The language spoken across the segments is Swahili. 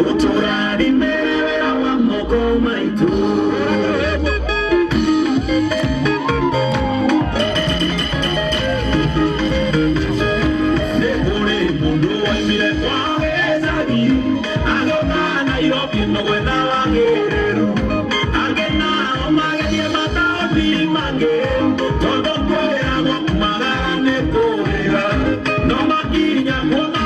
Muturari merera wa moko maitu. Nekure mundu wa imire kwa wezagi. Agona na iroki no gwetha wangereru. Agena omagenie matao di mange. Todo kwera wa kumagara nekurega. No makinya kwa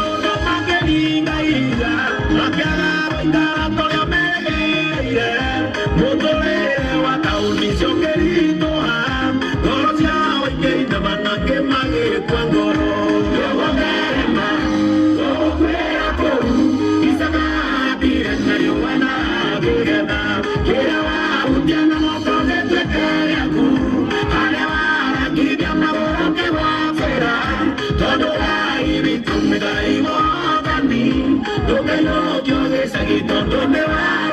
donde va,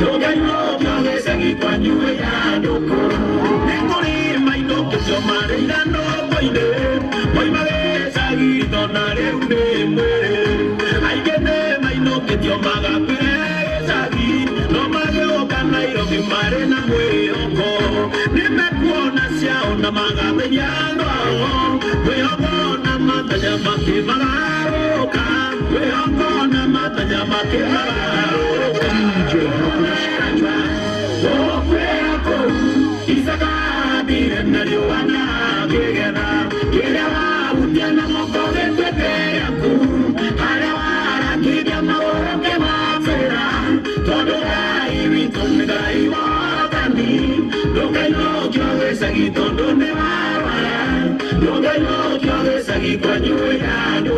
no ganó, yo le seguí cuando ya no corro. Ningún mai no que yo marina no voy a seguir donare un muere. Hay que te mai no que yo maga seguir, no mago canairo que marina muero. Ni me cuona sia una maga meñando, voy a bona mata llama que maga. We're gonna mata llama que DJ Isaka direna Joana Gegena Gera Utiana Moko de Tepeaku Harawara Kidia Maora que Mafera Todo ahí Vitón Dai Wadani Lo que no yo de seguir donde va Lo que no yo de seguir cuando ya no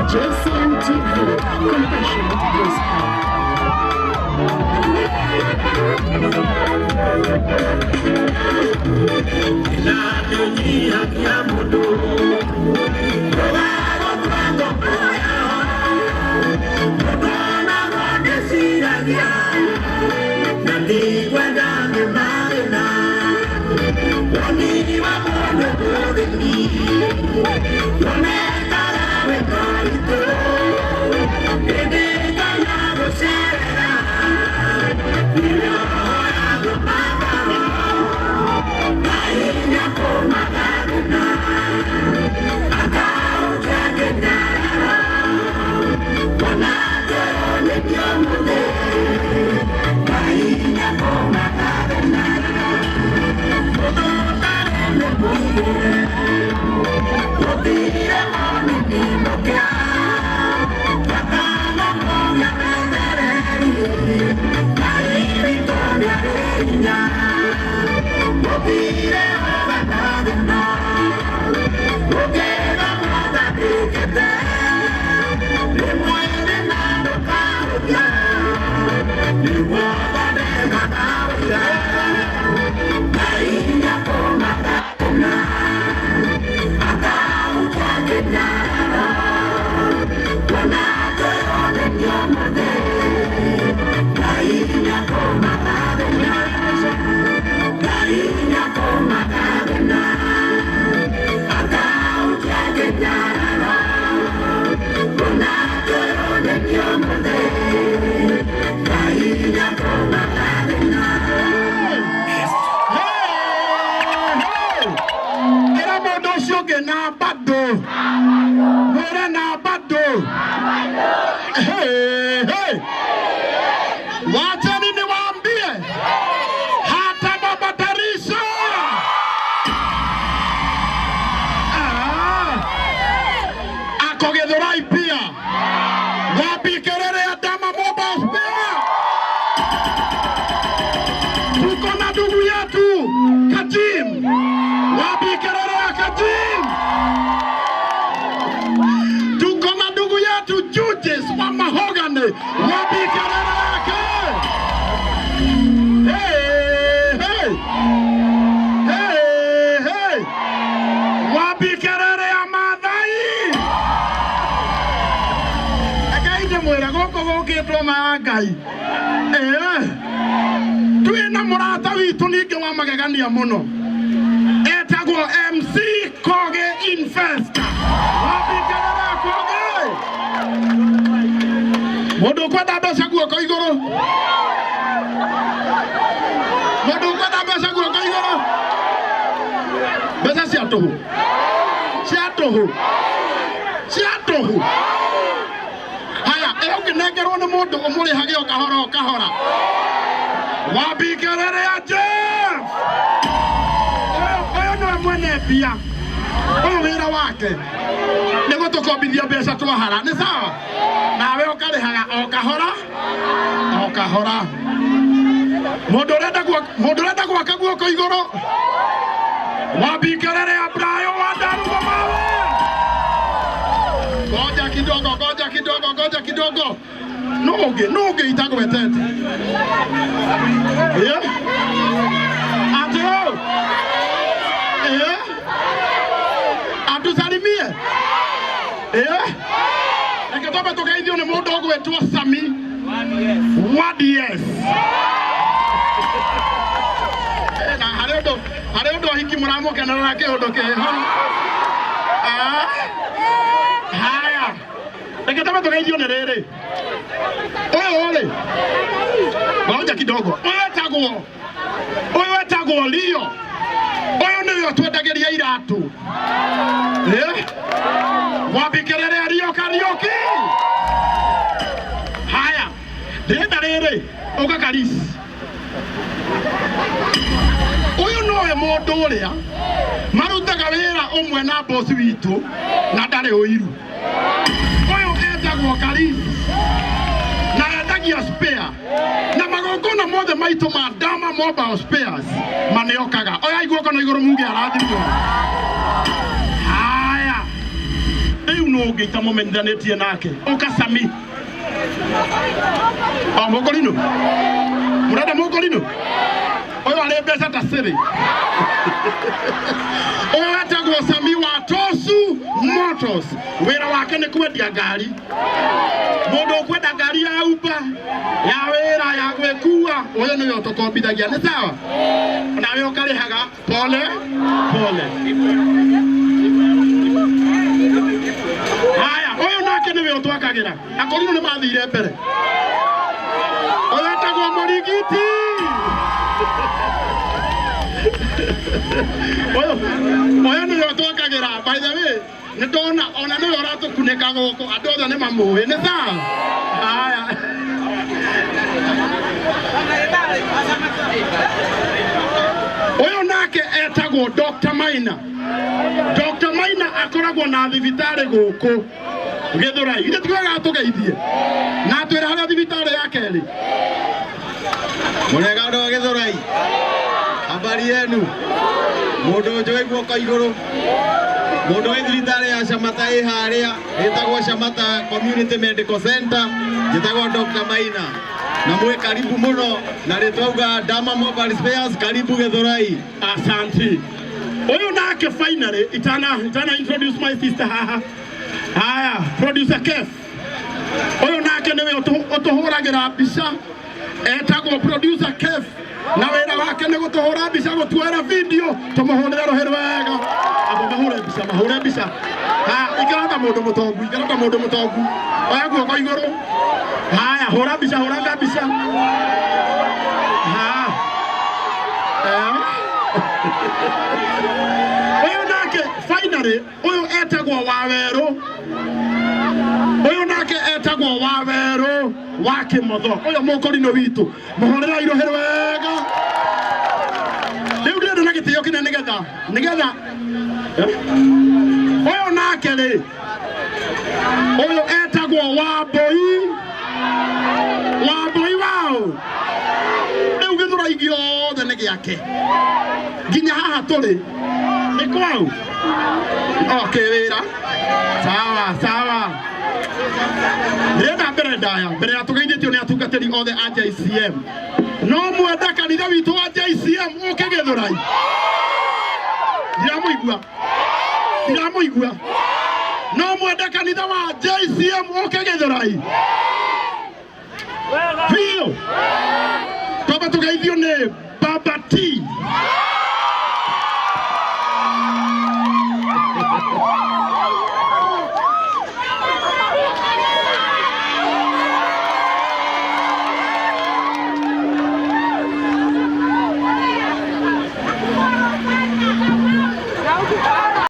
JCM TV, compassionate Lo diré. Hey, hey. Wacheni niwaambie hata Baba Tarisha ako Githurai pia. Wapi kelele ya Dama Mobile Spare? Tuko na ndugu yetu Kajim. Wapi kelele ya Kajim? Tuko na ndugu yetu Judges wa Mahogany. Wapi kelele yake? Hey, hey. Hey, hey. Wapi kelele ya Maathai? Akaide mwera goko gokitwo ma Ngai. Twina murata witu ninge wa magegania muno. Etagwo MC Koge Investor. Wapi kelele ya Koge? Mundu kwenda mbeca guoko iguru. Mundu kwenda mbeca guoko iguru. Mbeca cia tuhu. Cia tuhu. Cia tuhu. Haya, ukinengerwo ni mundu umurihage o kahora o kahora. Wapi kelele ya Jeff? Oyo no mwene mbia. Oyo wira wake ni gutukombithia mbeca twahara. Ni sawa? Nawe ukarihaga o kahora o kahora. Mundu urenda gwaka guoko iguru. Wapi kelele ya Brayo wa Daruga mawe? Ngoja kidogo. Nuge itagwetete. Atio. Atusalimie. Eketoba tukaithio ni mundu ogwetwo Sami. 1DS. Na harendo hiki muramo kana na kihondo ke. Haya. Eketoba tukaithio ni rere. Ole. Ngoja kidogo. Oyo etagwo Lio. Oyo niwe twendageria iratu. Wapi kelele ya Rio Karaoke? Haya. Ndenda rere uga Karisi. Oyo nowe mundu uria marutaga wira umwe na boss witu na ndare uiru. Oyo etagwo Karisi. Na endagia spare. Na magongona mothe maitu ma Dama Mobile Spares maneokaga. Oya iguoko na iguru muge arathimwo. Haya. Riu no ngeita momendanetie nake. Uka Sami. Mogorino. Murada Mogorino. Oyo ale mbeca ta siri. Oyo etagwo Sami wa Tosu Motors. Wira wake ni kwendia ngari. Mundu ukwenda ngari ya Uber, ya wira, ya gwikua, oyo niwe utukombithagia. Ni sawa? Nawe ukarihaga pole pole. Haya, oyo nake niwe utwakagira. Akorino ni mathire mbere. Oyo etagwo Murigiti. Oyo niwe utwakagira. By the way, nitona ona niwe uratukuneka goko andu othe ni mamuhi. Ni sawa? Haya. Oyo nake etagwo Dr. Maina. Dr. Maina akoragwo na thibitari guku Githurai. Ile tugaga tugeithie. Na twira haria thibitari yake ri. Murega andu a Githurai. Habari yenu. Mundu njoi guoko iguru. Mundu wa thibitari ya Shamata haria etagwo Shamata Community Medical Center. Njitagwo Dr. Maina. Na mwe karibu muno na retauga Dama Mobile Spares karibu Githurai. Asante. Oyo nake finally itana introduce my sister haha. Haya, producer Kef. Oyo nake niwe utuhuragira mbica. Etagwo producer Kef. Na wira wake ni gutuhura mbica gutwara video tumuhurira rohero wega. Abo mahure mbica. Ha, ikarata mundu mutongu. Oya guoko iguru. Haya, hura mbica. Ha. Oyo nake finally oyo etagwo Waweru. etagwo Waweru wa Kimotho uyo mukorino witu muhorera irohero wega riu ndirenda na gitio kine nigetha uyo nake ri uyo etagwo Wambui wao riu Githurai giothe ni giake nginya haha turi ni kwau wira sawa Renda mbere ya tugeithĩtio nĩ atungatĩri othe a JCM no mwenda kanitha witũ wa JCM ũke Gĩthũrai ndiramũigua no mwenda kanitha wa JCM ũke Gĩthũrai biũ twamba tugeithio nĩ Baba T